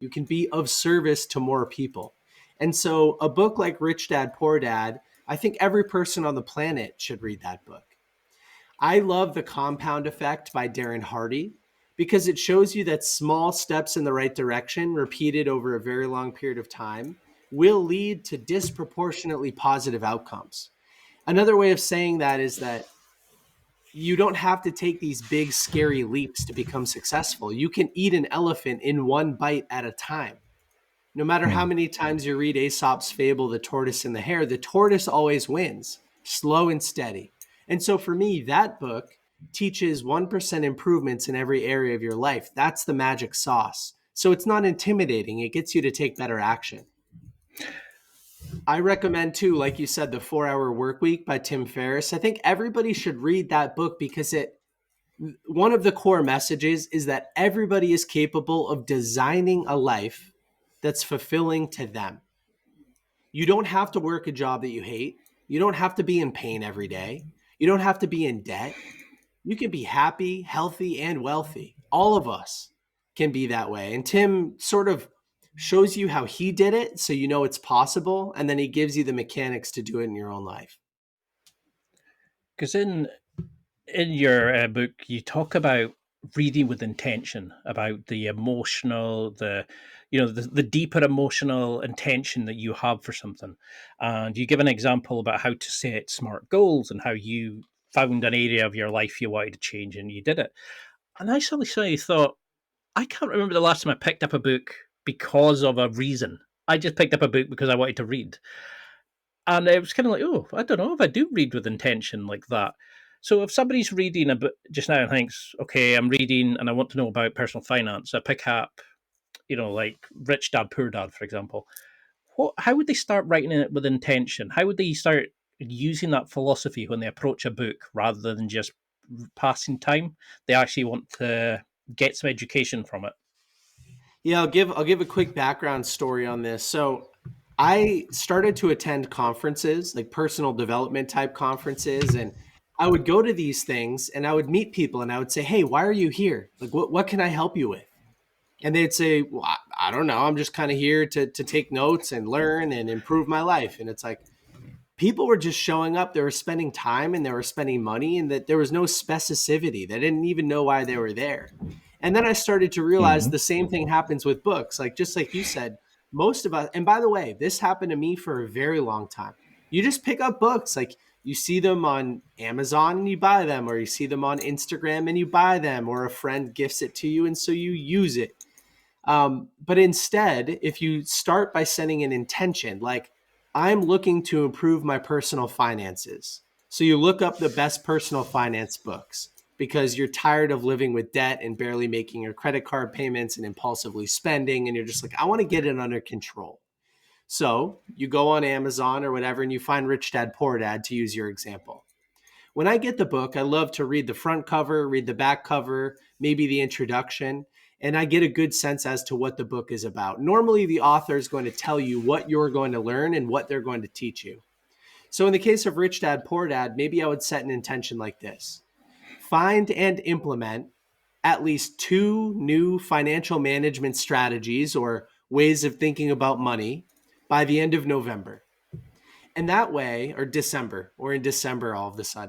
You can be of service to more people. And so a book like Rich Dad, Poor Dad, I think every person on the planet should read that book. I love The Compound Effect by Darren Hardy because it shows you that small steps in the right direction, repeated over a very long period of time, will lead to disproportionately positive outcomes. Another way of saying that is that you don't have to take these big, scary leaps to become successful. You can eat an elephant in one bite at a time. No matter how Hmm. many times you read Aesop's fable, The Tortoise and the Hare, the tortoise always wins, slow and steady. And so for me, that book teaches 1% improvements in every area of your life. That's the magic sauce. So it's not intimidating, it gets you to take better action. I recommend too, like you said, The 4 Hour Work Week by Tim Ferriss. I think everybody should read that book because one of the core messages is that everybody is capable of designing a life that's fulfilling to them. You don't have to work a job that you hate. You don't have to be in pain every day. You don't have to be in debt. You can be happy, healthy, and wealthy. All of us can be that way. And Tim sort of shows you how he did it so you know it's possible. And then he gives you the mechanics to do it in your own life. Because in your book, you talk about reading with intention, about the emotional, the deeper emotional intention that you have for something, and you give an example about how to set smart goals and how you found an area of your life you wanted to change and you did it. And I suddenly thought, I can't remember the last time I picked up a book because of a reason. I just picked up a book because I wanted to read. And it was kind of like, oh, I don't know if I do read with intention like that. So if somebody's reading a book just now and thinks, okay, I'm reading and I want to know about personal finance, I pick up, like Rich Dad, Poor Dad, for example. How would they start writing it with intention? How would they start using that philosophy when they approach a book rather than just passing time? They actually want to get some education from it. Yeah, I'll give a quick background story on this. So I started to attend conferences, like personal development type conferences, and I would go to these things and I would meet people and I would say, "Hey, why are you here? Like what can I help you with?" And they'd say, "Well, I don't know. I'm just kind of here to take notes and learn and improve my life." And it's like people were just showing up, they were spending time and they were spending money, and that there was no specificity. They didn't even know why they were there. And then I started to realize Hmm. the same thing happens with books. Like just like you said, most of us, and by the way, this happened to me for a very long time. You just pick up books, like you see them on Amazon and you buy them, or you see them on Instagram and you buy them, or a friend gifts it to you and so you use it. But instead, if you start by setting an intention, like I'm looking to improve my personal finances. So you look up the best personal finance books because you're tired of living with debt and barely making your credit card payments and impulsively spending. And you're just like, I want to get it under control. So you go on Amazon or whatever and you find Rich Dad, Poor Dad, to use your example. When I get the book, I love to read the front cover, read the back cover, maybe the introduction, and I get a good sense as to what the book is about. Normally, the author is going to tell you what you're going to learn and what they're going to teach you. So, in the case of Rich Dad, Poor Dad, maybe I would set an intention like this: find and implement at least two new financial management strategies or ways of thinking about money by the end of November. And that way, or December, or in December all of a sudden.